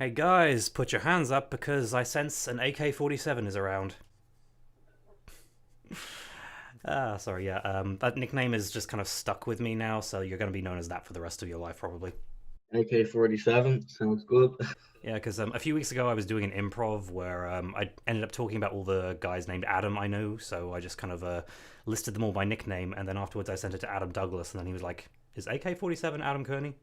Hey guys, put your hands up because I sense an AK-47 is around. Sorry, yeah. That nickname is just kind of stuck with me now, so you're going to be known as that for the rest of your life, probably. AK-47 sounds good. Yeah, because a few weeks ago I was doing an improv where I ended up talking about all the guys named Adam I know, so I just kind of listed them all by nickname, and then afterwards I sent it to Adam Douglas, and then he was like, "Is AK-47 Adam Kearney?"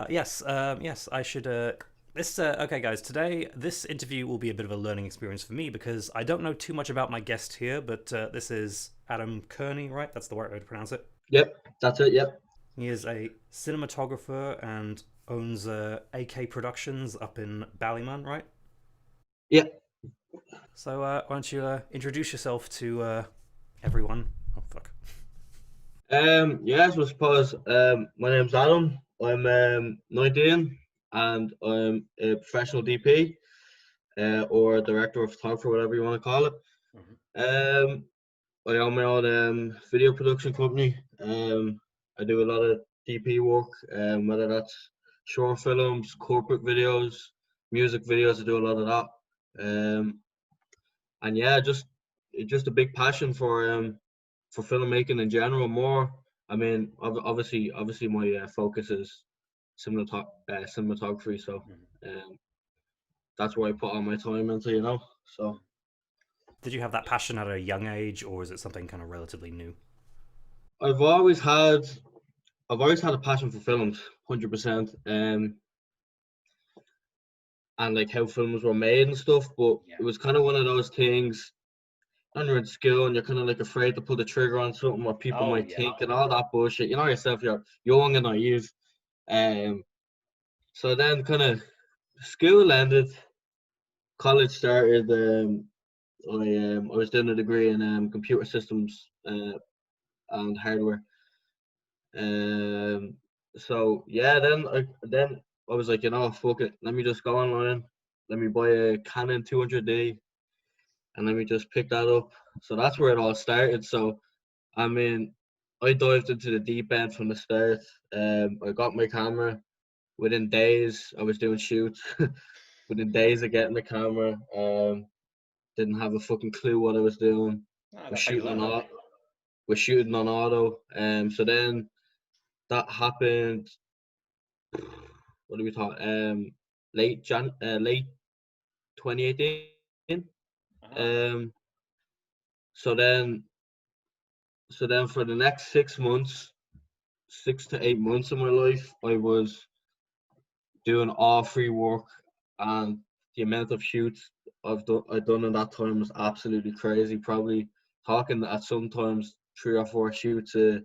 Yes, I should. Okay, guys. Today, this interview will be a bit of a learning experience for me because I don't know too much about my guest here, but this is Adam Kearney, right? That's the right way to pronounce it. Yep, that's it. Yep. He is a cinematographer and owns AK Productions up in Ballymun, right? Yep. So, why don't you introduce yourself to everyone? Oh, fuck. Yeah, so I suppose my name's Adam. I'm 19 and I'm a professional DP or director of photography, whatever you want to call it. Mhm. Um, I own my own video production company. I do a lot of DP work, whether that's short films, corporate videos, music videos. I do a lot of that. Um, and yeah, just a big passion for filmmaking in general. More, I mean, obviously, my focus is cinematography, so Mhm. um, that's where I put all my time into. So Did you have that passion at a young age, or is it something kind of relatively new? I've always had I've always had a passion for films, 100%, and like how films were made and stuff. But Yeah. it was kind of one of those things. When you're in school and you're kind of like afraid to pull the trigger on something what people Oh, might yeah. think and all that bullshit. You know yourself, you're young and naive. Um, so then kind of school ended, college started. I was doing a degree in computer systems and hardware. Um, so yeah, then I was like, fuck it. Let me just go online. Let me buy a Canon 200D and let me just pick that up. So that's where it all started. So I mean, I dived into the deep end from the start. I got my camera. Within days, I was doing shoots. Within days of getting the camera, didn't have a fucking clue what I was doing. Ah, Was that's how you shooting learn, on right? auto. Was shooting on auto. So then that happened. What do we talk? Late 2018. Ah, Um, so then, so then for the next 6 months, 6 to 8 months of my life, I was doing all free work, and the amount of shoots I've done in that time was absolutely crazy. Probably talking at sometimes 3 or 4 shoots a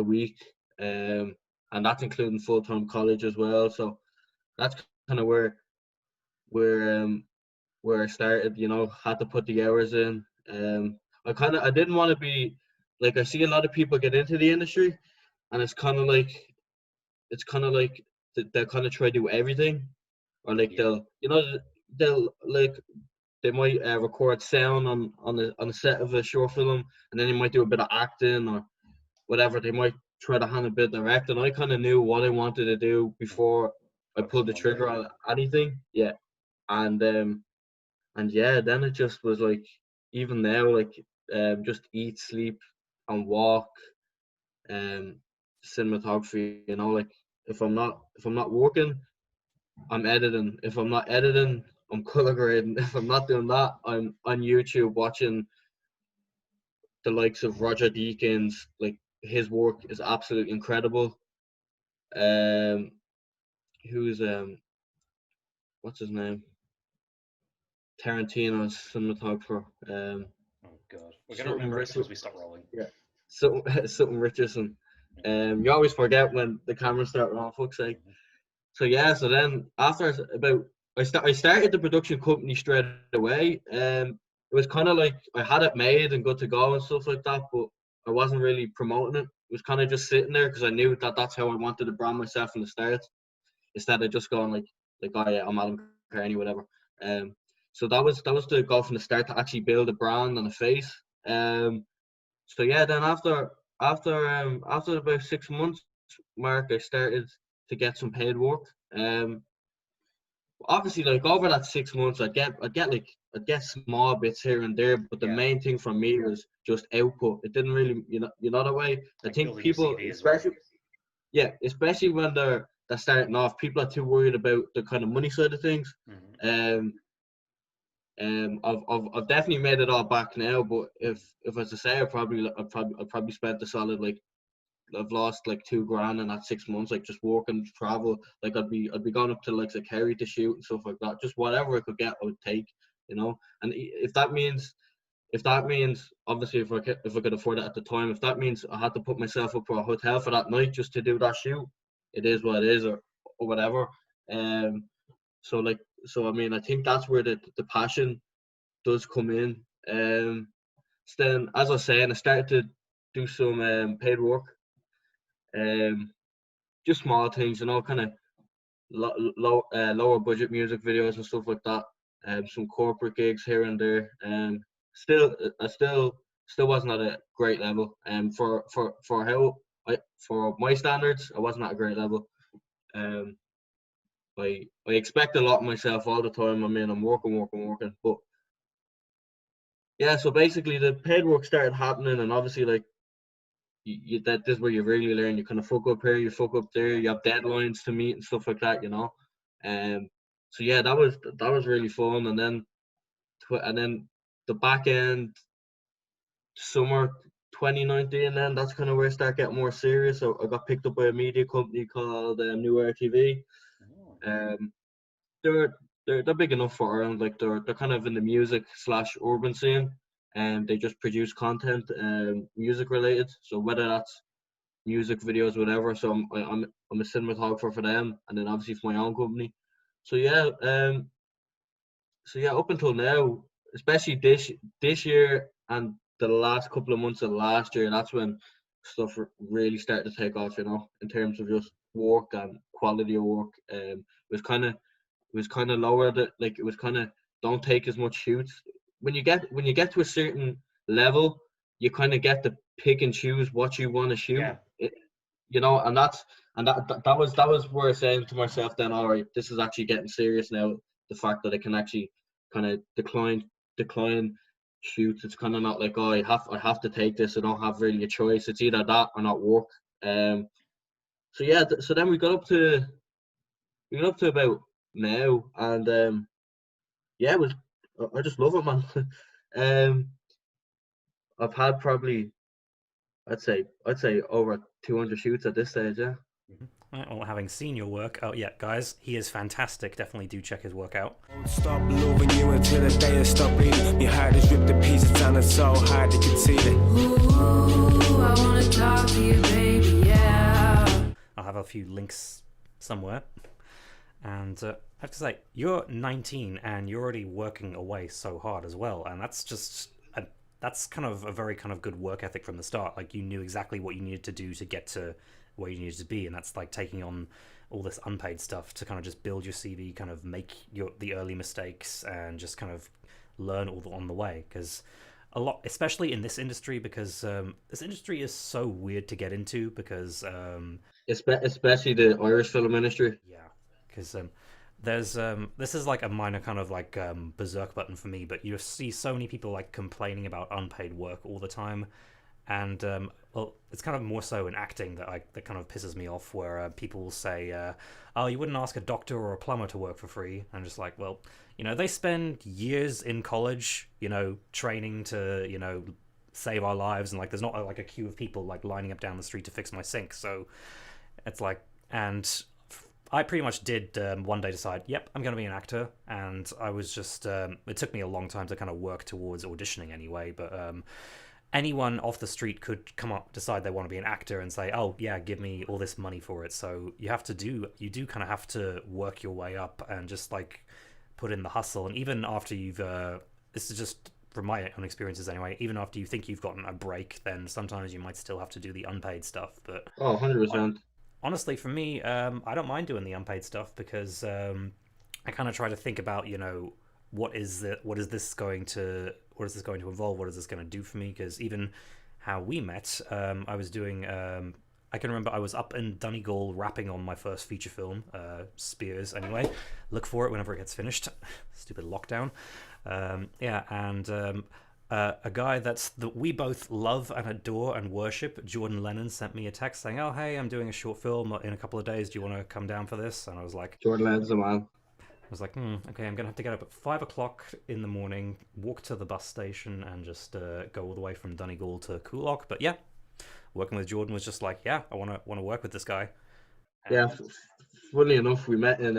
week, um, and that's including full time college as well. So that's kind of where where I started. Had to put the hours in. I didn't want to be like I see a lot of people get into the industry, and it's kind of like they'll kind of try to do everything, or like yeah. they'll they might record sound on the set of a short film, and then they might do a bit of acting or whatever. They might try to hand a bit direct, and I kind of knew what I wanted to do Mhm. before I pulled Focus the on one thing. trigger on anything. Yeah, and yeah, then it just was like even now, like just eat, sleep, and walk, um, cinematography. Like if I'm not working, I'm editing. If I'm not editing, I'm color grading. If I'm not doing that, I'm on YouTube watching the likes of Roger Deakins. Like his work is absolutely incredible. Um, who's what's his name? Tarantino's cinematographer. Oh, God. We're going to Something remember it as soon Richard. as we stop rolling. Yeah, something Richardson. You always forget when the cameras start rolling. Fuck's sake. Mhm. So yeah, so then after about I started the production company straight away. It was kind of like I had it made and good to go and stuff like that, but I wasn't really promoting it. It was kind of just sitting there because I knew that that's how I wanted to brand myself from the start, instead of just going like oh yeah, I'm Adam Kearney, whatever. Um, so that was the goal from the start, to actually build a brand and a face. So yeah, then after about 6 months mark, I started. to get some paid work. Obviously, like over that 6 months, I'd get small bits here and there, but the Yeah, main thing for me was just output. It didn't really, that way. I like think building your people, CV as well. especially, yeah, especially when they're starting off, people are too worried about the kind of money side of things. Hmm. Um, I've definitely made it all back now, but if I was to say, I probably spent a solid, like, I've lost like 2 grand in that 6 months, like just working, travel. Like I'd be going up to like Kerry to shoot and stuff like that. Just whatever I could get, I would take, you know. And if that means obviously if I could afford it at the time, if that means I had to put myself up for a hotel for that night just to do that shoot, it is what it is, or whatever. Um. So I mean, I think that's where the passion does come in. So then, as I was saying, I started to do some paid work. Um, just small things, kind of lower budget music videos and stuff like that. Some corporate gigs here and there. I still wasn't at a great level. For my standards, I wasn't at a great level. Um, I expect a lot of myself all the time. I mean, I'm working, working, working. But yeah, so basically the paid work started happening, and obviously, like, that this is where you really learn. You kind of fuck up here, you fuck up there. Yeah. You have deadlines to meet and stuff like that, you know. Um, so yeah, that was really fun. And then the back end summer 2019, then that's kind of where I start getting more serious. So I got picked up by a media company called New Air TV. Oh. Um, they're they're big enough for Ireland. Like they're kind of in the music slash urban scene, and they just produce content, music related. So whether that's music videos, whatever. So I'm a cinematographer for them, and then obviously for my own company. So yeah, up until now, especially this year and the last couple of months of last year, that's when stuff really started to take off. In terms of just work and quality of work. It was kind of lower. That like it was kind of don't take as much shoots. When you get to a certain level, you kind of get to pick and choose what you want to shoot. Yeah. And that was where I was saying to myself then, all right, this is actually getting serious now. The fact that I can actually kind of decline shoots. It's kind of not like, oh, I have to take this. I don't have really a choice. It's either that or not work. Um. So yeah. So then we got up to about now, and yeah, I just love it, man. um. I've had probably I'd say over 200 shoots at this stage. Yeah. Mhm. Right, well, having seen your work, oh yeah, guys, he is fantastic. Definitely do check his work out. Won't stop loving you until the day I stop eating. Your heart is ripped to pieces and it's so hard to conceive it. Ooh, I wanna talk to you, baby, yeah. I'll have a few links somewhere. And I have to say, you're 19 and you're already working away so hard as well, and that's kind of a very kind of good work ethic from the start. Like you knew exactly what you needed to do to get to where you needed to be, and that's like taking on all this unpaid stuff to kind of just build your CV, kind of make the early mistakes, and just kind of learn on the way. Because a lot, especially in this industry, because this industry is so weird to get into. Because Especially the Irish film industry. yeah, because there's this is like a minor kind of like berserk button for me, but you see so many people like complaining about unpaid work all the time, and well, it's kind of more so in acting that kind of pisses me off, where people say, "Oh, you wouldn't ask a doctor or a plumber to work for free." I'm just like, well, they spend years in college, training to, save our lives, and like there's not like a queue of people like lining up down the street to fix my sink. So it's like, and I pretty much did one day decide, yep, I'm going to be an actor. And I was just, it took me a long time to kind of work towards auditioning anyway. But anyone off the street could come up, decide they want to be an actor and say, oh, yeah, give me all this money for it. So you do kind of have to work your way up and just like put in the hustle. And even after this is just from my own experiences anyway, even after you think you've gotten a break, then sometimes you might still have to do the unpaid stuff. But Oh, 100%. honestly, for me, I don't mind doing the unpaid stuff because I kind of try to think about, what is this going to involve? What is this going to do for me? Because even how we met, I was doing I can remember I was up in Donegal rapping on my first feature film, Spears. Anyway, look for it whenever it gets finished. Stupid lockdown. Yeah, and a guy that we both love and adore and worship, Jordan Lennon, sent me a text saying, "Oh, hey, I'm doing a short film in a couple of days. Do you want to come down for this?" And I was like, Jordan Lennon's the man. okay, I'm gonna have to get up at 5 o'clock in the morning, walk to the bus station, and just go all the way from Donegal to Coolock. But yeah, working with Jordan was just like, yeah, I want to work with this guy. Yeah, funnily enough, we met in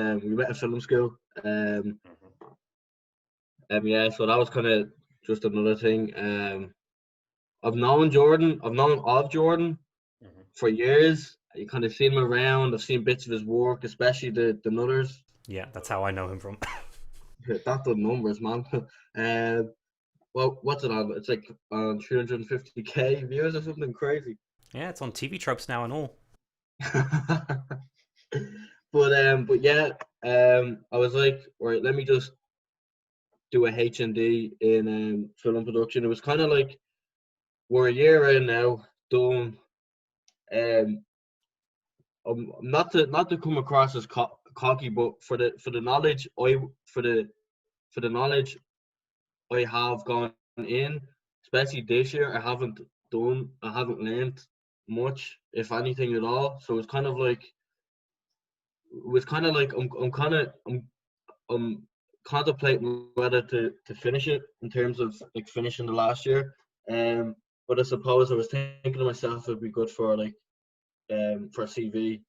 film school. Yeah, so that was kind of just another thing. I've known of Jordan for years. You kind of seen him around. I've seen bits of his work, especially the Nutters. Yeah, that's how I know him from. That done numbers, man. Well, what's it on? It's like 350k views or something crazy. Yeah, it's on TV Tropes now and all. But yeah, I was like, right, let me just do a HND in film production. It was kind of like we're a year in now, done. Not to come across as cocky, but for the knowledge for the knowledge I have gone in, especially this year, I haven't learned much, if anything at all. So it's kind of like I'm contemplating whether to finish it in terms of like finishing the last year. But I suppose I was thinking to myself it'd be good for like for a CV,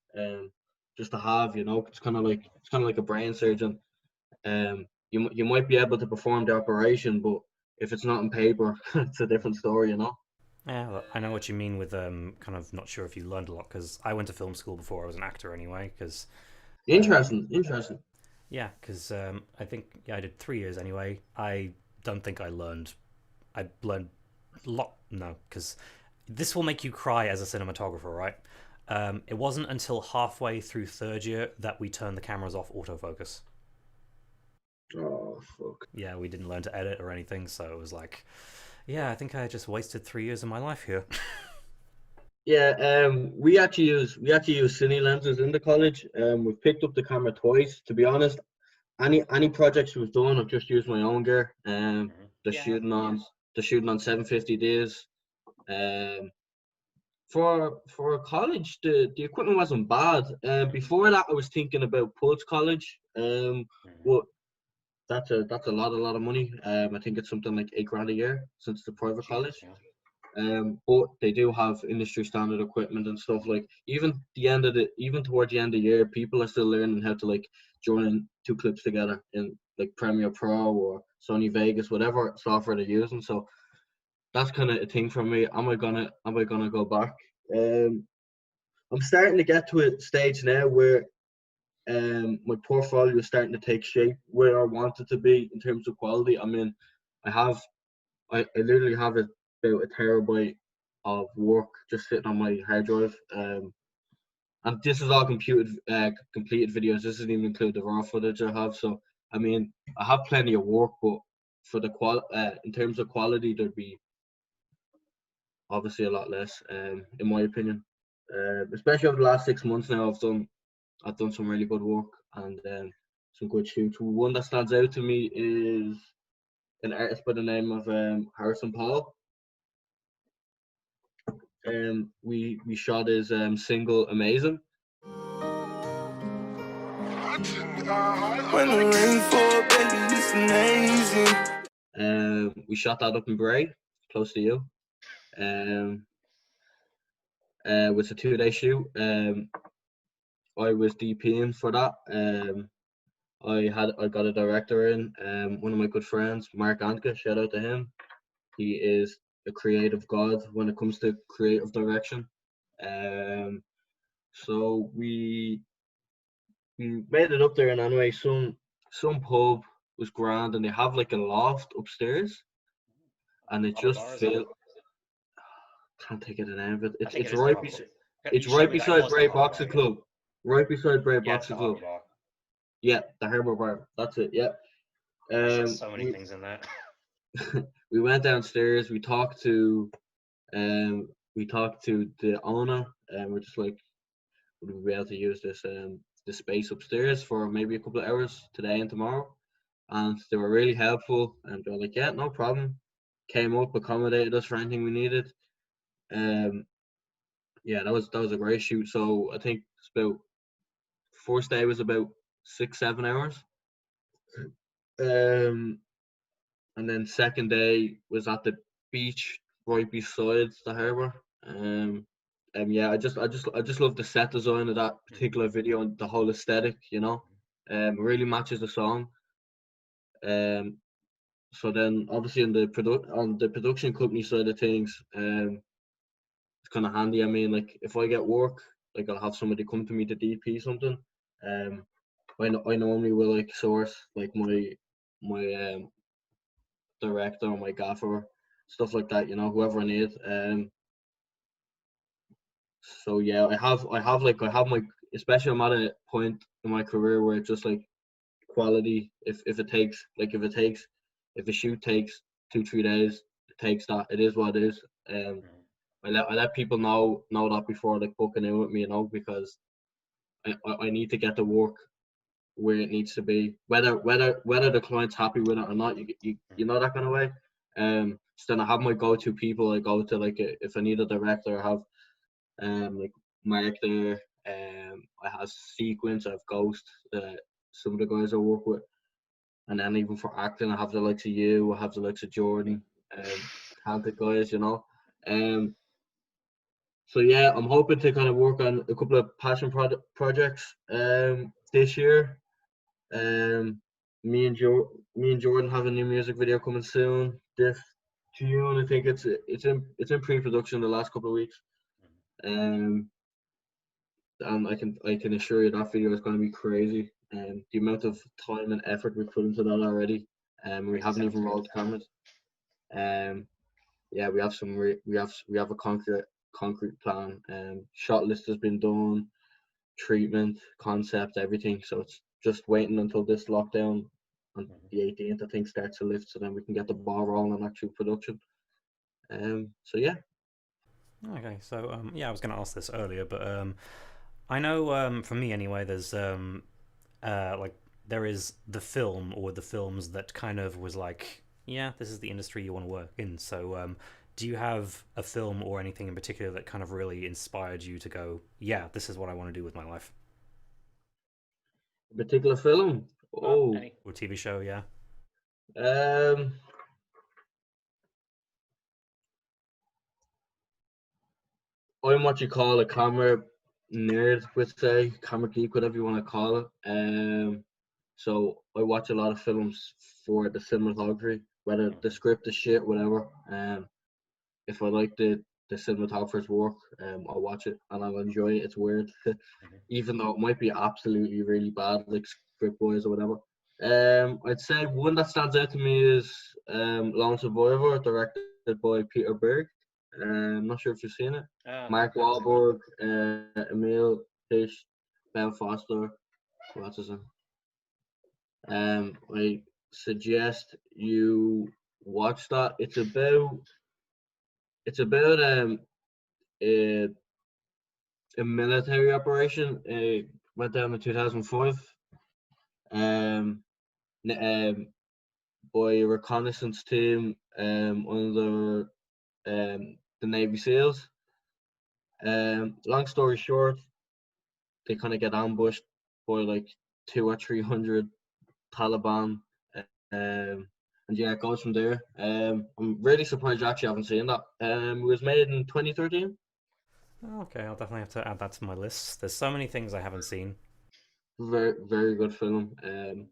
just to have, it's kind of like a brain surgeon. You might be able to perform the operation, but if it's not on paper, it's a different story. Yeah, well, I know what you mean with kind of not sure if you learned a lot, because I went to film school before I was an actor anyway. Because Interesting. yeah, because I think I did 3 years anyway. I don't think I learned a lot. No, because this will make you cry as a cinematographer, right? It wasn't until halfway through third year that we turned the cameras off autofocus. Oh fuck. Yeah, we didn't learn to edit or anything, so it was like, yeah, I think I just wasted 3 years of my life here. Yeah, we actually use cine lenses in the college. We've picked up the camera twice. To be honest, any projects we've done, I've just used my own gear. The shooting on 750Ds. For college, the equipment wasn't bad. Before that, I was thinking about Pulse College. But that's a lot of money. I think it's something like $8,000 a year since it's a private college. But they do have industry standard equipment and stuff. Like even towards the end of the year, people are still learning how to like join two clips together in like Premiere Pro or Sony Vegas, whatever software they're using. So that's kind of a thing for me. Am I gonna go back? I'm starting to get to a stage now where my portfolio is starting to take shape where I want it to be in terms of quality. I mean, I literally have about a terabyte of work just sitting on my hard drive. And this is all completed videos. This doesn't even include the raw footage I have. So I mean, I have plenty of work, but for the in terms of quality, there'd be obviously a lot less, in my opinion. Especially over the last 6 months now, I've done some really good work and some good shoots. One that stands out to me is an artist by the name of Harrison Paul. We shot his single "Amazing." When the rain fall, baby, it's amazing. We shot that up in Bray, close to you. It was a 2-day shoot. I was DPing for that. I got a director in, one of my good friends, Mark Antka, shout out to him. He is a creative god when it comes to creative direction. So we made it up there, and anyway, some pub was grand, and they have like a loft upstairs, and it just felt. Can't take it in, but it's right beside Bray Boxing Club. Right beside Bray Boxing Club. Yeah, the Harbour Bar. That's it. Yeah. So many things in that. We went downstairs. We talked to the owner. and we're just like, would we be able to use this space upstairs for maybe a couple of hours today and tomorrow? And they were really helpful, and they were like, yeah, no problem. Came up, accommodated us for anything we needed. Yeah, that was a great shoot. So I think it's about first day was about 6-7 hours. Um, and then second day was at the beach right beside the harbour. Yeah, I just love the set design of that particular video and the whole aesthetic. It really matches the song. Um, so then obviously on the production company side of things, it's kind of handy. I mean, like if I get work, like I'll have somebody come to me to DP something. Um, I normally will like source like my director or my gaffer, stuff like that. Whoever I need. So yeah, I have my, especially I'm at a point in my career where it's just like quality. If it takes if a shoot takes 2-3 days, it takes that. It is what it is. I let people know that before like booking in with me, because I need to get the work where it needs to be, whether the client's happy with it or not. You know that kind of way. So then I have my go-to people. I go to like if I need a director, I have like Mark there. I have Sequence, I have Ghost, some of the guys I work with, and then even for acting, I have the likes of you, I have the likes of Jordan, talented guys. So yeah, I'm hoping to kind of work on a couple of passion projects this year. Um, me and Jordan have a new music video coming soon. This June, I think it's in pre-production the last couple of weeks. Um, and I can assure you that video is going to be crazy. The amount of time and effort we put into that already. We haven't even rolled cameras. Yeah, we have we have a concrete plan. Shot list has been done, treatment, concept, everything. So it's just waiting until this lockdown on the 18th, I think, starts to lift, so then we can get the ball rolling on actual production. So yeah. Okay, so yeah, I was going to ask this earlier, but I know for me anyway, there's like there is the film or the films that kind of was like, yeah, this is the industry you want to work in. So do you have a film or anything in particular that kind of really inspired you to go, yeah, this is what I want to do with my life? A particular film? Oh, Any or TV show, yeah. um, I'm what you call a camera nerd, would say, camera geek, whatever you want to call it. So I watch a lot of films for the cinematography, whether the script is shit, whatever. If I like the cinematographer's work, I'll watch it and I'll enjoy it. It's weird, even though it might be absolutely really bad, like script wise or whatever. I'd say one that stands out to me is Lone Survivor, directed by Peter Berg. I'm not sure if you've seen it. Mark Wahlberg, Emil Fish, Ben Foster. What's his name? I suggest you watch that. It's about a, a military operation. Went down in 2005. Um, by a reconnaissance team under the Navy SEALs. Long story short, they kind of get ambushed by like 200 or 300 Taliban. And yeah, it goes from there. I'm really surprised you actually haven't seen that. It was made in 2013. Okay, I'll definitely have to add that to my list. There's so many things I haven't seen. Very, very good film. And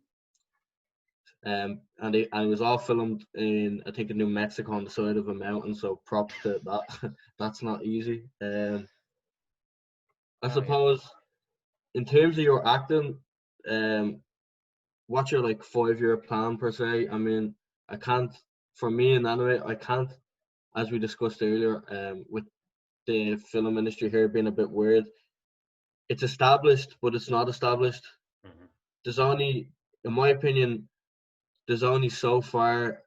it was all filmed in, I think, in New Mexico on the side of a mountain. So props to that. That's not easy. I suppose in terms of your acting, um, what's your like 5-year plan per se? I mean, I can't, for me in anyway, I can't, as we discussed earlier, with the film industry here being a bit weird. It's established, but it's not established. There's only, in my opinion, there's only so far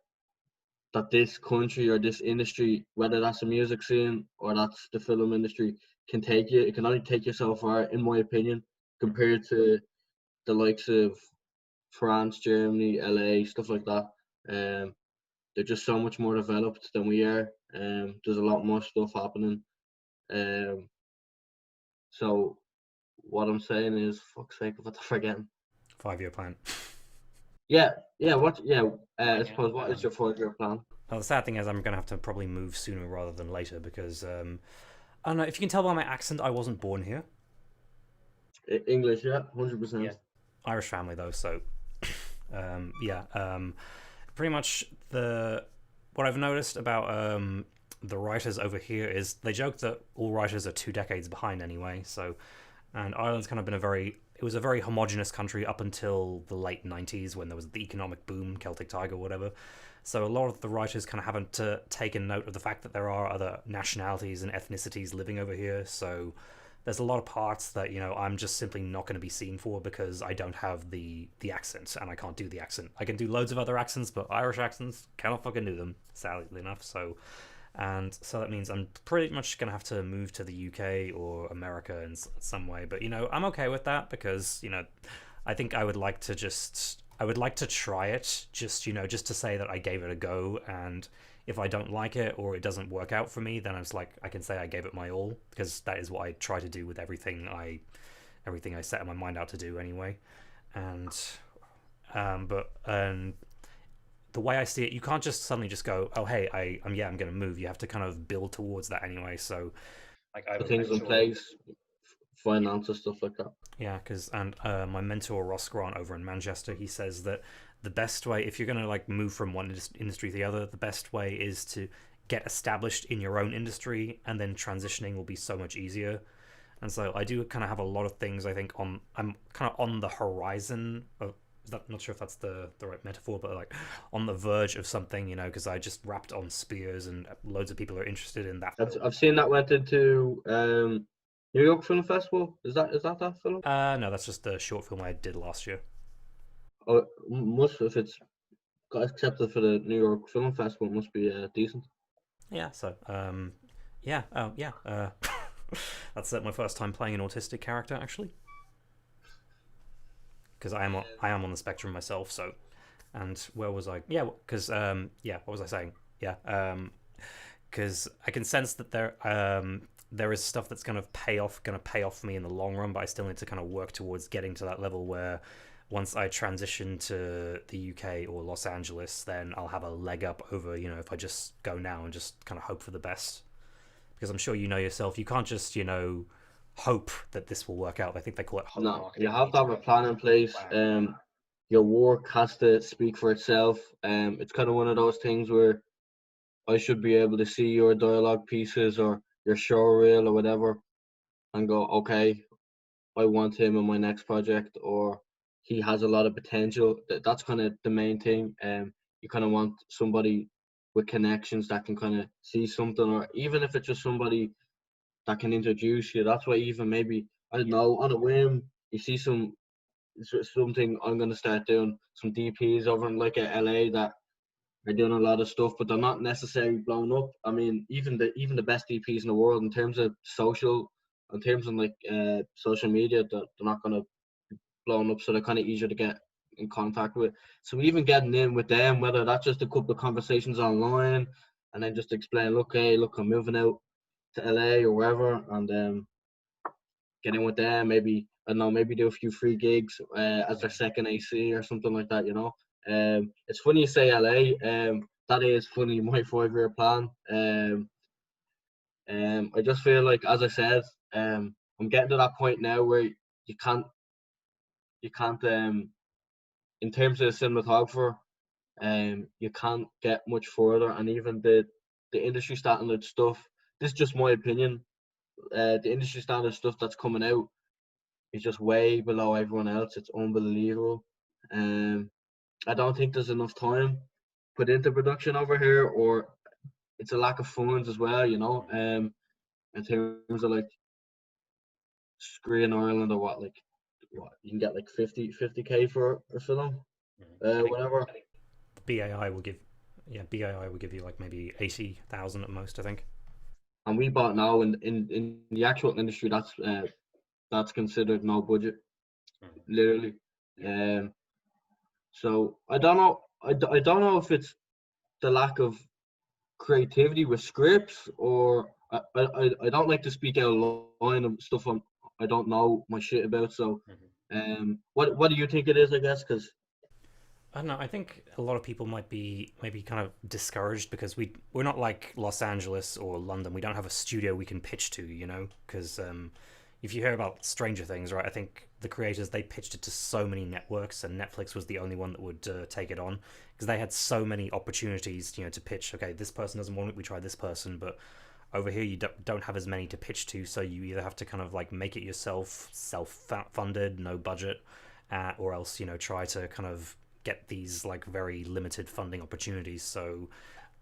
that this country or this industry, whether that's the music scene or that's the film industry, can take you. It can only take you so far, in my opinion, compared to the likes of France, Germany, LA, stuff like that. They're just so much more developed than we are. There's a lot more stuff happening. Um, so what I'm saying is, fuck's sake, what am I forgetting? 5-year plan. Yeah. I suppose, what is your 5-year plan? Well, the sad thing is I'm going to have to probably move sooner rather than later because, I don't know, if you can tell by my accent, I wasn't born here. English, yeah, 100%. Irish family, though, so, pretty much what I've noticed about the writers over here is they joke that all writers are 2 decades behind anyway, so, and Ireland's kind of been it was a very homogenous country up until the late 90s when there was the economic boom, Celtic Tiger, whatever. So a lot of the writers kind of haven't taken note of the fact that there are other nationalities and ethnicities living over here. So there's a lot of parts that, you know, I'm just simply not going to be seen for because I don't have the accent and I can't do the accent. I can do loads of other accents, but Irish accents, cannot fucking do them, sadly enough. So that means I'm pretty much going to have to move to the UK or America in some way. But, you know, I'm okay with that because, you know, I think I would like to try it just, you know, just to say that I gave it a go. And if I don't like it or it doesn't work out for me, then I can say I gave it my all, because that is what I try to do with everything I set my mind out to do anyway. And, the way I see it, you can't just suddenly just go, oh, hey, I'm going to move. You have to kind of build towards that anyway. So, like, I The things in place, finances, stuff like that. Yeah, because my mentor Ross Grant over in Manchester, he says that the best way, if you're going to like move from one industry to the other, the best way is to get established in your own industry, and then transitioning will be so much easier. And so I do kind of have a lot of things I think I'm kind of on the horizon of. Not sure if that's the right metaphor, but like on the verge of something, you know, because I just rapped on Spears and loads of people are interested in that. I've seen that went into New York Film Festival. Is that film? No, that's just the short film I did last year. Oh, must, if it's got accepted for the New York Film Festival, it must be decent. Yeah. So that's my first time playing an autistic character actually. Because I am on the spectrum myself. So, and where was I? Yeah, because what was I saying? Yeah, because I can sense that there is stuff that's going to pay off for me in the long run, but I still need to kind of work towards getting to that level where once I transition to the UK or Los Angeles, then I'll have a leg up over, you know, if I just go now and just kind of hope for the best. Because I'm sure you know yourself, you can't just, you know, hope that this will work out. I think they call it hope. No, you have to have a plan in place. Your work has to speak for itself. It's kind of one of those things where I should be able to see your dialogue pieces or your show reel or whatever and go, okay, I want him in my next project, or he has a lot of potential. That's kind of the main thing. You kind of want somebody with connections that can kind of see something, or even if it's just somebody that can introduce you. That's why even maybe, I don't know, on a whim, you see something. I'm going to start doing some DPs over in like LA that are doing a lot of stuff, but they're not necessarily blown up. I mean, even the best DPs in the world in terms of social media, they're not going to be blown up, so they're kind of easier to get in contact with. So even getting in with them, whether that's just a couple of conversations online, and then just explain, look, hey, look, I'm moving out to LA or wherever, and get in with them. Maybe, I don't know, maybe do a few free gigs as their second AC or something like that. You know, it's funny you say LA. That is funny. My 5-year plan. I just feel like, as I said, I'm getting to that point now where you can't, in terms of cinematographer, you can't get much further, and even the industry standard stuff. This is just my opinion. The industry standard stuff that's coming out is just way below everyone else. It's unbelievable. I don't think there's enough time put into production over here, or it's a lack of funds as well, you know. In terms of like Screen Ireland, or what you can get like 50k for a film, whatever. BAI will give Yeah, BAI would give you like maybe 80,000 at most, I think. And we bought now in the actual industry that's considered no budget, literally. Um, so I don't know. I don't know if it's the lack of creativity with scripts, or I don't like to speak out of line of stuff I don't know my shit about. So, what do you think it is? I guess because I don't know. I think a lot of people might be maybe kind of discouraged because we're not like Los Angeles or London. We don't have a studio we can pitch to, you know. Because if you hear about Stranger Things, right? I think the creators they pitched it to so many networks, and Netflix was the only one that would take it on because they had so many opportunities, you know, to pitch. Okay, this person doesn't want it, we try this person, but over here you don't have as many to pitch to, so you either have to kind of like make it yourself, self-funded, no budget, or else you know try to kind of get these like very limited funding opportunities. So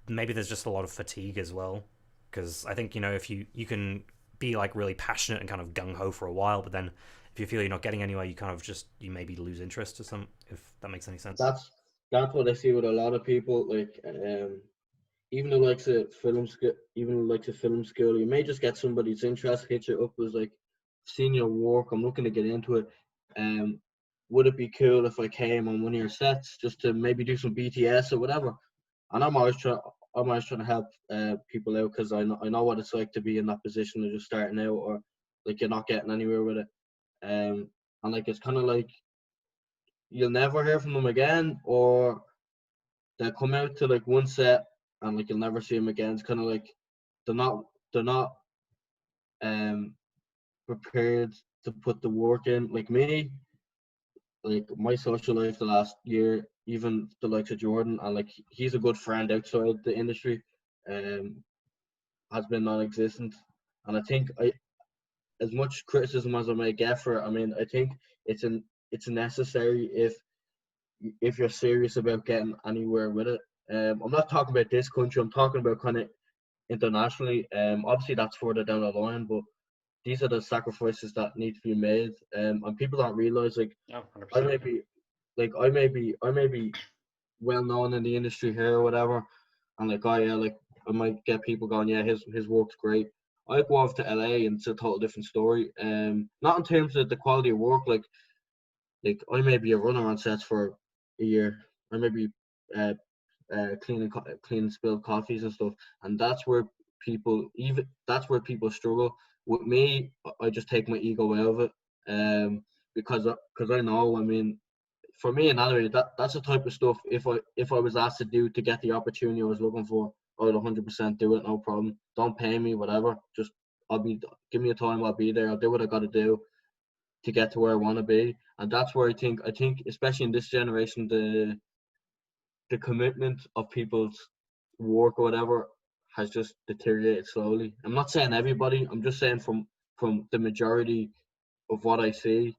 maybe there's just a lot of fatigue as well, because I think you know if you can be like really passionate and kind of gung-ho for a while, but then if you feel you're not getting anywhere, you kind of just you maybe lose interest or some, if that makes any sense. that's what I see with a lot of people. Like, even the likes of film school, you may just get somebody's interest, hit you up as like, seen your work, I'm looking to get into it. Um, would it be cool if I came on one of your sets just to maybe do some BTS or whatever? And I'm always trying to help people out because I know what it's like to be in that position of just starting out, or like you're not getting anywhere with it. And like it's kind of like you'll never hear from them again, or they'll come out to like one set and like you'll never see them again. It's kind of like they're not um prepared to put the work in. Like me, like my social life the last year, even the likes of Jordan, and like he's a good friend outside the industry, um, has been non-existent. And I think as much criticism as I may get for it, I mean, I think it's necessary if you're serious about getting anywhere with it. I'm not talking about this country. I'm talking about kind of internationally. Obviously that's further down the line, but these are the sacrifices that need to be made. And people don't realize like Oh, I 100%. may be I may be well known in the industry here or whatever, and like oh yeah, like I might get people going, yeah, his work's great. I go off to LA and it's a total different story. Not in terms of the quality of work, like I may be a runner on sets for a year. I may be uh, cleaning spilled coffees and stuff, and that's where people struggle. With me, I just take my ego out of it, because I know. I mean, for me and anyway, that's the type of stuff. If I was asked to do to get the opportunity I was looking for, I would 100% do it, no problem. Don't pay me, whatever. Just give me a time. I'll be there. I'll do what I got to do to get to where I want to be, and that's where I think especially in this generation, the commitment of people's work or whatever has just deteriorated slowly. I'm not saying everybody. I'm just saying from the majority of what I see,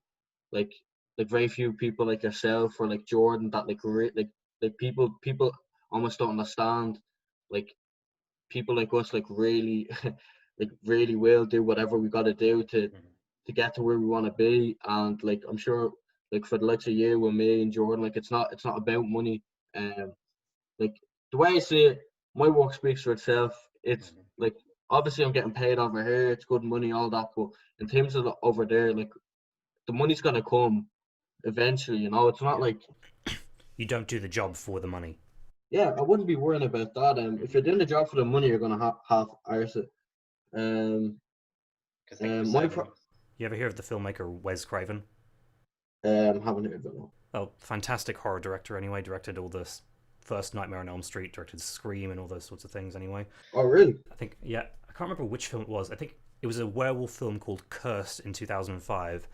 like very few people like yourself or like Jordan that like people almost don't understand. Like people like us like really like really will do whatever we got to do to get to where we want to be. And like I'm sure like for the likes of you and me and Jordan, like it's not about money. Um, like the way I see it, my work speaks for itself. It's like obviously I'm getting paid over here, it's good money, all that, but in terms of over there, like the money's gonna come eventually, you know. It's not like You don't do the job for the money. yeah, I wouldn't be worrying about that. If you're doing the job for the money, you're gonna half arse it. Um, Because thank you for my serving. You ever hear of the filmmaker Wes Craven? haven't heard of it. No. Well, fantastic horror director anyway. Directed all this first Nightmare on Elm Street, directed Scream and all those sorts of things anyway. Oh really? I think, yeah, I can't remember which film it was. I think it was a werewolf film called Cursed in 2005.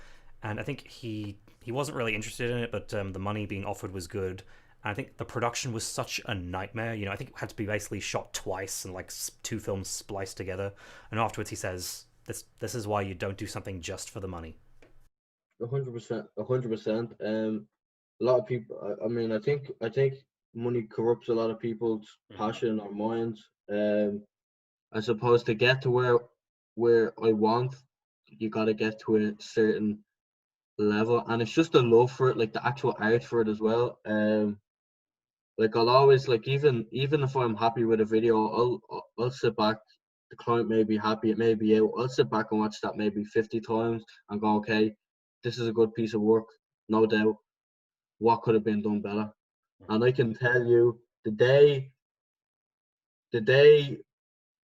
And I think he wasn't really interested in it, but the money being offered was good. And I think the production was such a nightmare. You know, I think it had to be basically shot twice and like two films spliced together. And afterwards he says, this is why you don't do something just for the money. 100%, 100%. A lot of people. I mean, I think money corrupts a lot of people's passion or minds. I suppose to get to where I want, you got to get to a certain level, and it's just the love for it, like the actual art for it as well. Like I'll always like even if I'm happy with a video, I'll sit back. The client may be happy, it may be out. I'll sit back and watch that maybe 50 times and go, okay, this is a good piece of work, no doubt. What could have been done better? And I can tell you, the day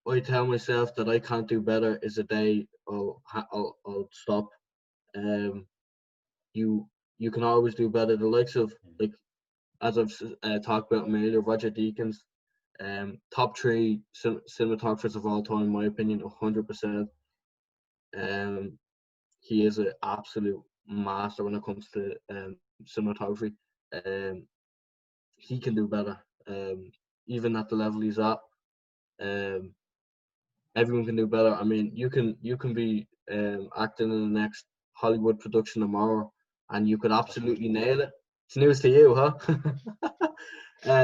I tell myself that I can't do better is the day I'll stop. Um, you you can always do better. The likes of like as I've talked about earlier, Roger Deakins, top three cinematographers of all time, in my opinion, 100%. Um, he is an absolute master when it comes to cinematography. Um, he can do better. Even at the level he's at, um, everyone can do better. I mean, you can be acting in the next Hollywood production tomorrow, and you could absolutely nail it. It's news to you, huh?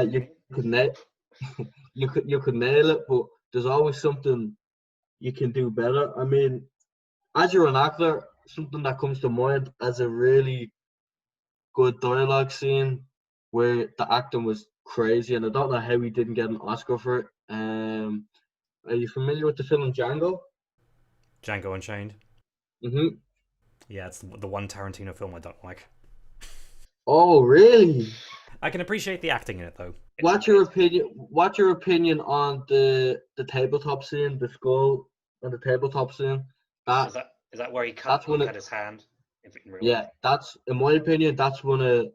You could nail you could nail it, but there's always something you can do better. I mean, as you're an actor, something that comes to mind as a really good dialogue scene where the acting was crazy, and I don't know how he didn't get an Oscar for it. Are you familiar with the film Django? Django Unchained. Mm-hmm. Yeah, it's the one Tarantino film I don't like. Oh, really? I can appreciate the acting in it though. What's your opinion? What's your opinion on the tabletop scene, the skull on the tabletop scene? That Is that where he that's one of his hand in real yeah. That's in my opinion. That's one of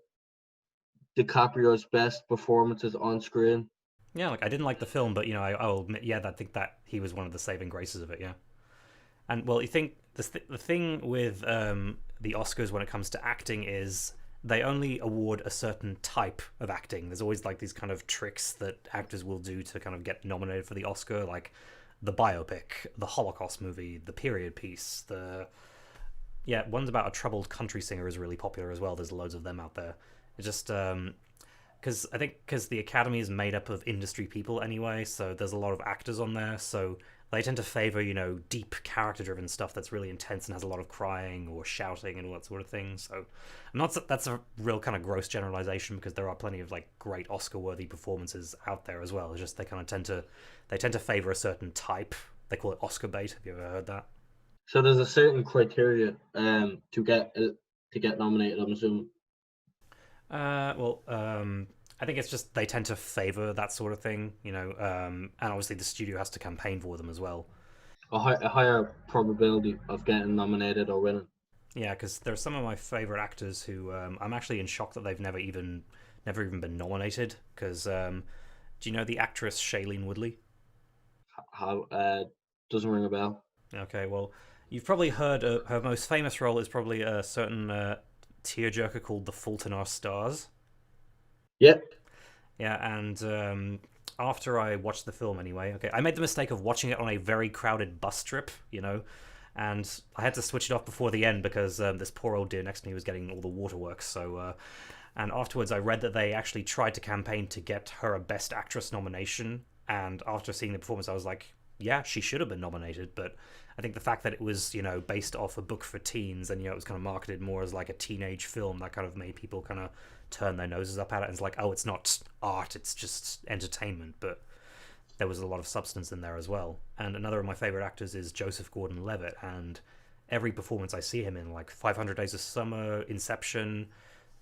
DiCaprio's best performances on screen. Yeah, like I didn't like the film, but I'll admit, yeah, I think that he was one of the saving graces of it. Yeah, and well, you think the thing with the Oscars when it comes to acting is they only award a certain type of acting. There's always like these kind of tricks that actors will do to kind of get nominated for the Oscar, like the biopic, the Holocaust movie, the period piece, one's about a troubled country singer is really popular as well. There's loads of them out there. It's just because the Academy is made up of industry people anyway, so there's a lot of actors on there, so they tend to favor deep character driven stuff that's really intense and has a lot of crying or shouting and all that sort of thing. So I'm not that's a real kind of gross generalization, because there are plenty of like great Oscar worthy performances out there as well. It's just they tend to favor a certain type. They call it Oscar bait. Have you ever heard that? So there's a certain criteria to get nominated. I'm assuming. I think it's just they tend to favor that sort of thing, and obviously the studio has to campaign for them as well. A higher probability of getting nominated or winning. Yeah, because there are some of my favorite actors who I'm actually in shock that they've never even been nominated. Because do you know the actress Shailene Woodley? How doesn't ring a bell. Okay, well, you've probably heard her most famous role is probably a certain tearjerker called The Fault in Our Stars. Yep. Yeah, and after I watched the film anyway, okay, I made the mistake of watching it on a very crowded bus trip, and I had to switch it off before the end because this poor old dear next to me was getting all the waterworks. So, and afterwards I read that they actually tried to campaign to get her a Best Actress nomination, and after seeing the performance, I was like, yeah, she should have been nominated, but I think the fact that it was, based off a book for teens, and, it was kind of marketed more as like a teenage film, that kind of made people kind of turn their noses up at it, and it's like, oh, it's not art, it's just entertainment, but there was a lot of substance in there as well. And another of my favorite actors is Joseph Gordon-Levitt, and every performance I see him in, like 500 Days of Summer, Inception,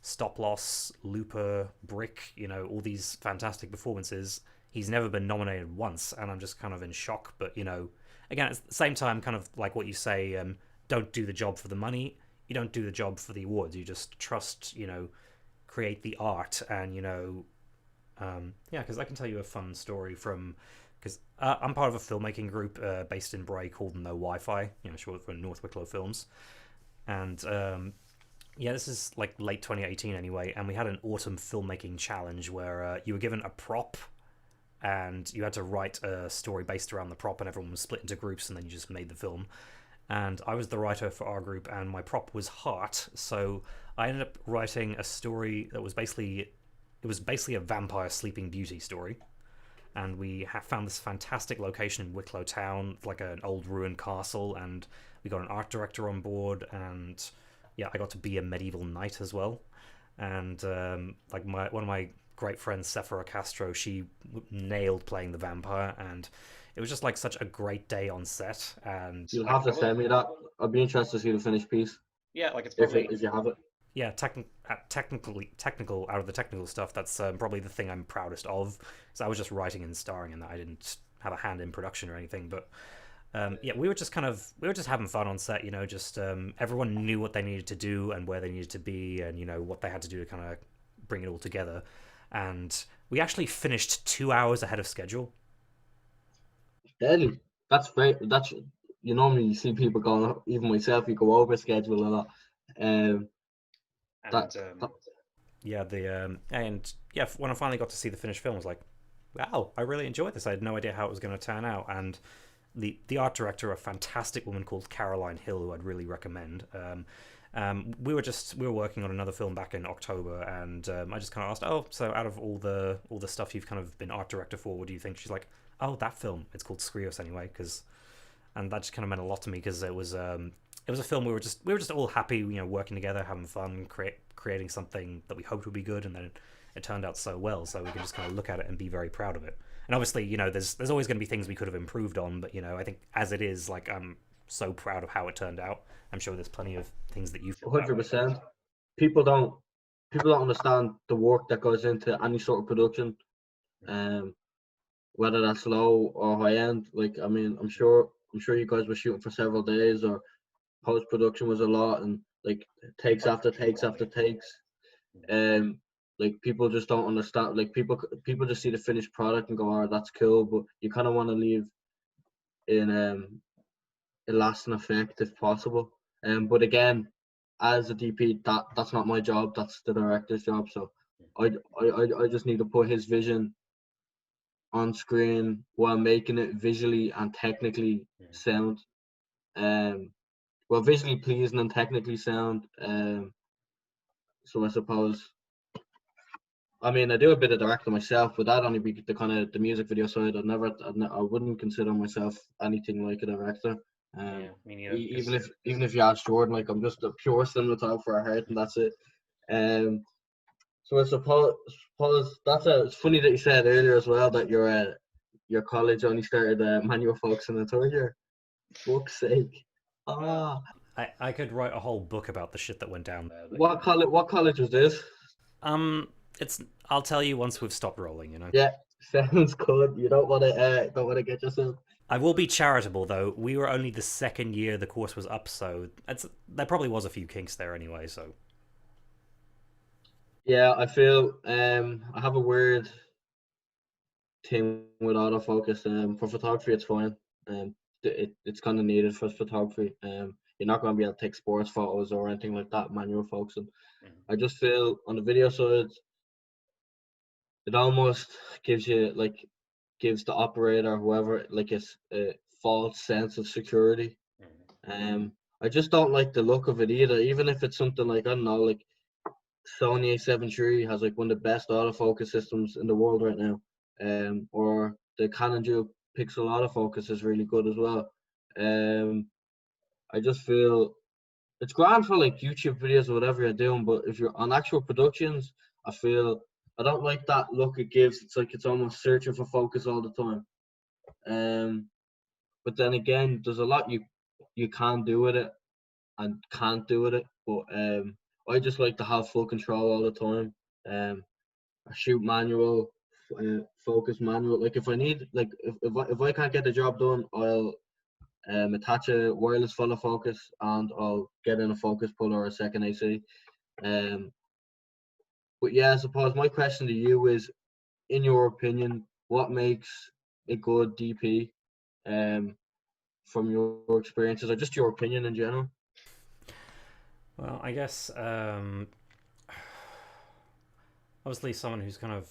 Stop Loss, Looper, Brick, all these fantastic performances, he's never been nominated once, and I'm just kind of in shock. But again, at the same time, kind of like what you say, don't do the job for the money, you don't do the job for the awards, you just trust, create the art. And because I can tell you a fun story from, because I'm part of a filmmaking group based in Bray called No Wi-Fi, short for North Wicklow Films. And this is like late 2018 anyway, and we had an autumn filmmaking challenge where you were given a prop and you had to write a story based around the prop, and everyone was split into groups, and then you just made the film. And I was the writer for our group, and my prop was heart, so I ended up writing a story that was basically a vampire Sleeping Beauty story. And we found this fantastic location in Wicklow Town, like an old ruined castle, and we got an art director on board, and I got to be a medieval knight as well. And one of my great friend Sephora Castro, she nailed playing the vampire, and it was just like such a great day on set. And You'll have to send me that. I'd be interested to see the finished piece Yeah, like it's if probably if you have it. yeah, technical out of the technical stuff, that's probably the thing I'm proudest of. So I was just writing and starring in that. I didn't have a hand in production or anything, but yeah, we were just having fun on set, just everyone knew what they needed to do and where they needed to be, and what they had to do to kind of bring it all together. And we actually finished 2 hours ahead of schedule. Deadly. That's great. That's you normally see people going. Even myself, you go over schedule a lot. Um, and that Yeah, when I finally got to see the finished film, I was like, wow, I really enjoyed this. I had no idea how it was going to turn out, and the art director, a fantastic woman called Caroline Hill, who I'd really recommend. We were working on another film back in October, and I just kind of asked, oh, so out of all the stuff you've kind of been art director for, what do you think? She's like, oh, that film. It's called Skrios anyway, and that just kind of meant a lot to me, because it was a film we were just all happy, working together, having fun, creating something that we hoped would be good, and then it turned out so well. So we can just kind of look at it and be very proud of it. And obviously, there's always going to be things we could have improved on, but I think as it is, like, I'm so proud of how it turned out. I'm sure there's plenty of things that you feel. 100%. People don't understand the work that goes into any sort of production, whether that's low or high end. Like, I mean, I'm sure you guys were shooting for several days, or post production was a lot, and like takes after takes after takes. Like, people just don't understand. Like, people just see the finished product and go, "Oh, that's cool," but you kind of want to leave in a lasting effect if possible. But again, as a DP, that's not my job. That's the director's job. So I just need to put his vision on screen while making it visually and technically sound. Well, visually pleasing and technically sound. So I suppose, I mean, I do a bit of directing myself, but that only be the kind of the music video side. I wouldn't consider myself anything like a director. Yeah, me neither. Even if you ask Jordan, like, I'm just a pure cinematographer at heart, and that's it. So I suppose it's funny that you said earlier as well that your college only started manual focus in the third year. Fuck's sake! I could write a whole book about the shit that went down there. But, What college was this? I'll tell you once we've stopped rolling. Yeah, sounds good. You don't want to get yourself. I will be charitable, though. We were only the second year the course was up, so there probably was a few kinks there anyway. So yeah, I feel I have a weird thing with autofocus. For photography, it's fine. It's kind of needed for photography. You're not going to be able to take sports photos or anything like that, manual focusing. I just feel on the video side, it almost gives the operator, whoever, like a false sense of security. I just don't like the look of it either. Even if it's something like, I don't know, like Sony A7 III has like one of the best autofocus systems in the world right now. Or the Canon dual pixel autofocus is really good as well. I just feel it's grand for like YouTube videos or whatever you're doing, but if you're on actual productions, I don't like that look it gives. It's like it's almost searching for focus all the time. But then again, there's a lot you can do with it and can't do with it. But I just like to have full control all the time. I shoot manual, focus manual. Like, if I need, like, if I can't get the job done, I'll attach a wireless follow focus, and I'll get in a focus puller or a second AC. But yeah, I suppose my question to you is, in your opinion, what makes a good DP? From your experiences, or just your opinion in general? well, I guess obviously someone who's kind of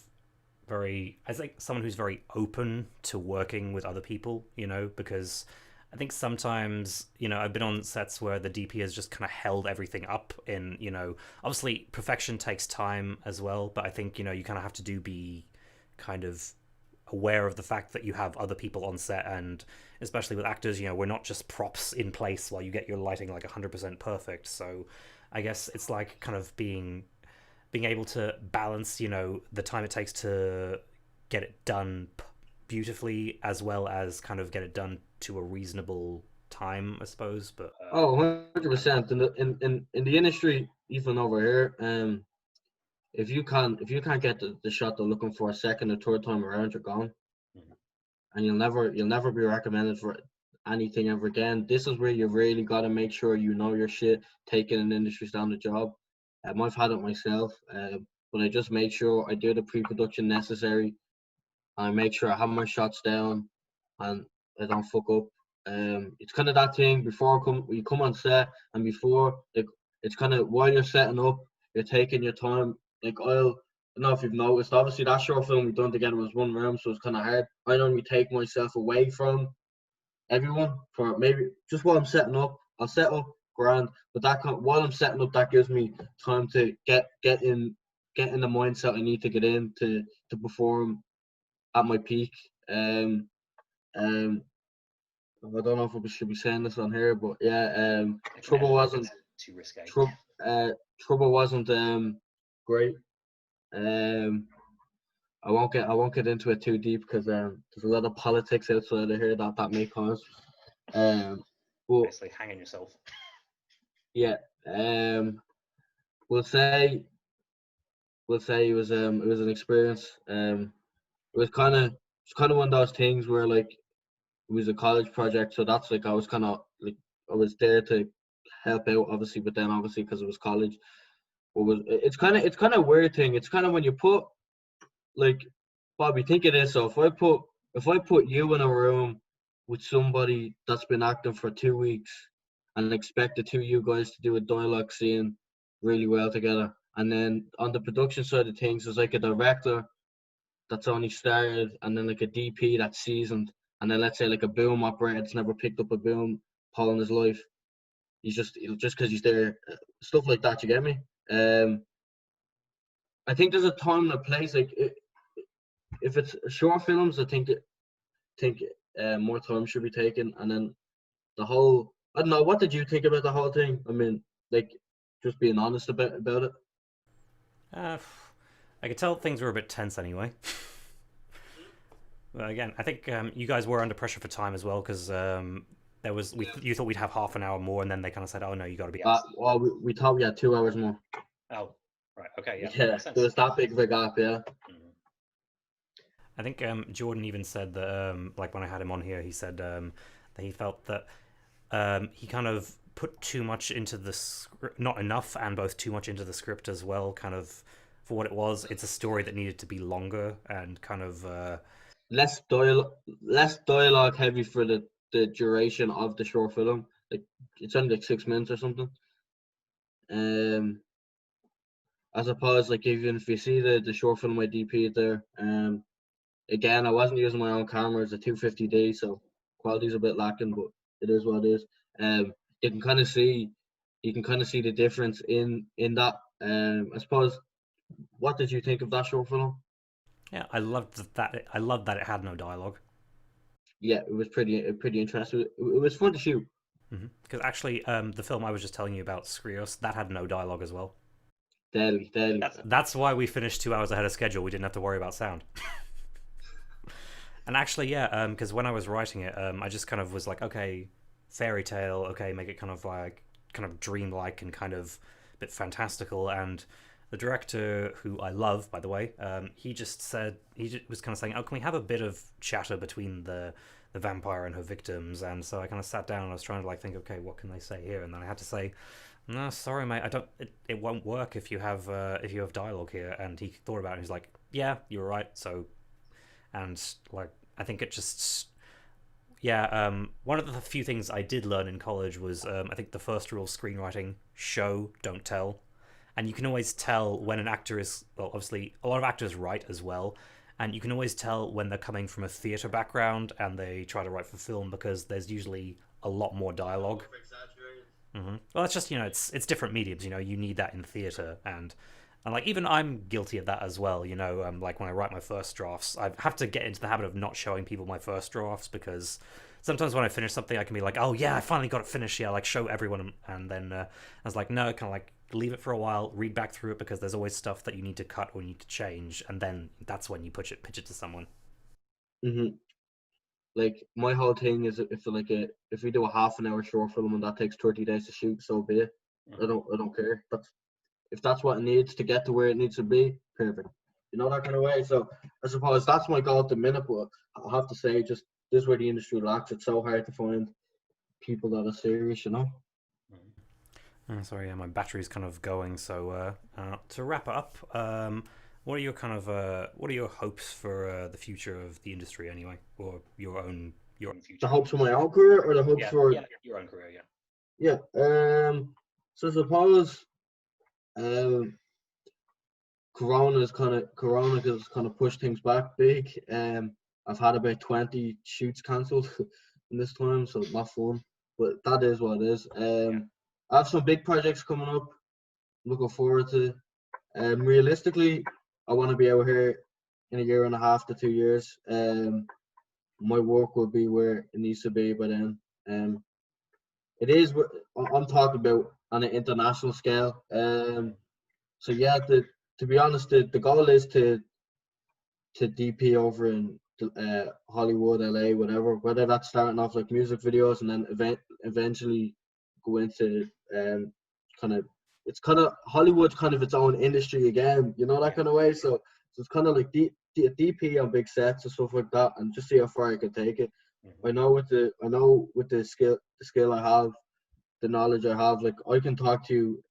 someone who's very open to working with other people, because I think sometimes, I've been on sets where the DP has just kind of held everything up in, obviously perfection takes time as well, but I think, you kind of have to be kind of aware of the fact that you have other people on set, and especially with actors, we're not just props in place while you get your lighting like 100% perfect. So I guess it's like kind of being being able to balance, the time it takes to get it done beautifully, as well as kind of get it done to a reasonable time, I suppose. But Oh, 100%. In the industry, even over here, if you can't get the shot they're looking for a second or third time around, you're gone, and you'll never be recommended for anything ever again. This is where you really got to make sure you know your shit, taking an industry standard job. I've had it myself, but I just make sure I do the pre-production necessary. I make sure I have my shots down, and I don't fuck up. It's kind of that thing before you come on set, and before, like, it's kind of while you're setting up, you're taking your time. Like, I don't know if you've noticed. Obviously, that short film we done together was one room, so it's kind of hard. I normally take myself away from everyone for maybe just while I'm setting up. I'll set up grand, but while I'm setting up, that gives me time to get in the mindset I need to get in to perform at my peak. Um, I don't know if we should be saying this on here, but yeah, trouble wasn't too risque. trouble wasn't great. I won't get into it too deep because there's a lot of politics outside of here that may cause. But Basically, hanging yourself. yeah, we'll say it was an experience. It was kind of one of those things where, like, it was a college project, so that's like I was kind of like I was there to help out, obviously, but then obviously because it was college, it's kind of a weird thing. It's kind of when you put, like, Bobby, think of this. So if I put you in a room with somebody that's been acting for 2 weeks and expect the two of you guys to do a dialogue scene really well together, and then on the production side of things, there's like a director that's only started, and then like a DP that's seasoned, and then let's say like a boom operator that's never picked up a boom pole in his life. Just because he's there, stuff like that. You get me? I think there's a time and a place. Like, if it's short films, I think more time should be taken, and then the whole. I don't know. What did you think about the whole thing? I mean, like, just being honest about it. I could tell things were a bit tense anyway. Well, again, I think you guys were under pressure for time as well, because you thought we'd have half an hour more, and then they kind of said, "Oh no, you got to be out." Well, we thought we had 2 hours more. Oh, right. Okay. Yeah. Yeah, there was that big of a gap. Yeah. I think Jordan even said that, like, when I had him on here, he said that he felt that he kind of put too much into the script, not enough, and both too much into the script as well, kind of for what it was. It's a story that needed to be longer and kind of less dialogue heavy for the duration of the short film. Like, it's only like 6 minutes or something. I suppose, like, even if you see the short film I DP there, again, I wasn't using my own camera. It's a 250D, so quality's a bit lacking, but it is what it is. You can kind of see the difference in that. I suppose, what did you think of that short film? Yeah, I loved that. I loved that it had no dialogue. Yeah, it was pretty interesting. It was fun to shoot. Because actually, the film I was just telling you about, Skrios, that had no dialogue as well. Deadly. That's why we finished 2 hours ahead of schedule. We didn't have to worry about sound. And actually, yeah, because when I was writing it, I just kind of was like, okay, fairy tale, okay, make it kind of dreamlike and kind of a bit fantastical. And the director, who I love, by the way, he was kind of saying, oh, can we have a bit of chatter between the vampire and her victims? And so I kind of sat down and I was trying to, like, think, okay, what can they say here? And then I had to say, no, sorry, mate, it won't work if you have dialogue here. And he thought about it and he's like, yeah, you were right. So, and, like, I think it just, yeah, one of the few things I did learn in college was, I think the first rule of screenwriting: show, don't tell. And you can always tell when an actor is, well, obviously, a lot of actors write as well, and you can always tell when they're coming from a theatre background and they try to write for film, because there's usually a lot more dialogue. Well, that's just, it's different mediums, you need that in theatre, and like, even I'm guilty of that as well, like, when I write my first drafts, I have to get into the habit of not showing people my first drafts, because sometimes when I finish something, I can be like, oh yeah, I finally got it finished, yeah, like, show everyone, and then I was like, no, kind of like, leave it for a while, read back through it, because there's always stuff that you need to cut or you need to change, and then that's when you pitch it to someone. Like my whole thing is, if we do a half an hour short film and that takes 30 days to shoot, so be it. I don't care. If that's what it needs to get to where it needs to be, perfect. You know, that kind of way. So I suppose that's my goal at the minute. But I have to say, just this is where the industry lacks. It's so hard to find people that are serious. You know. Sorry, my battery's kind of going. So to wrap up, what are your hopes for the future of the industry anyway, or your own future? The hopes for my own career, or the hopes for your own career? Yeah. So I suppose Corona has kind of pushed things back big. I've had about 20 shoots cancelled in this time, so not fun. But that is what it is. I have some big projects coming up. Looking forward to. Realistically, I want to be out here in a year and a half to 2 years. My work will be where it needs to be by then. It is. I'm talking about on an international scale. So yeah, to be honest, the goal is to DP over in Hollywood, LA, whatever. Whether that's starting off like music videos and then eventually go into it's kind of Hollywood's kind of its own industry again, you know, that kind of way. So it's kind of like DP on big sets and stuff like that, and just see how far I can take it. I know with the skill I have, the knowledge I have, like I can talk to you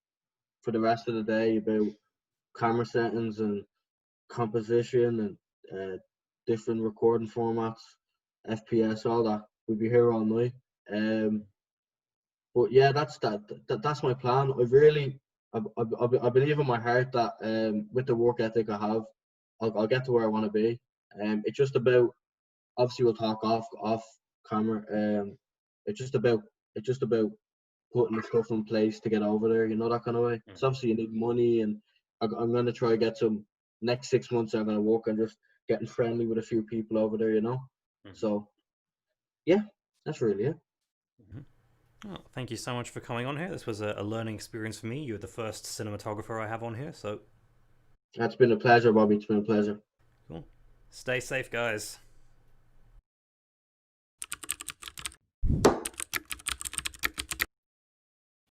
for the rest of the day about camera settings and composition and different recording formats, FPS, all that. We'll be here all night. But yeah, that's my plan. I believe in my heart that with the work ethic I have, I'll get to where I want to be. It's just about, obviously we'll talk off camera. It's just about putting the stuff in place to get over there. You know, that kind of way. So obviously you need money, and I'm gonna try to get some. Next 6 months I'm gonna work on just getting friendly with a few people over there. You know. So yeah, that's really it. Well, thank you so much for coming on here. This was a learning experience for me. You're the first cinematographer I have on here, so... That's been a pleasure, Bobby. It's been a pleasure. Cool. Stay safe, guys.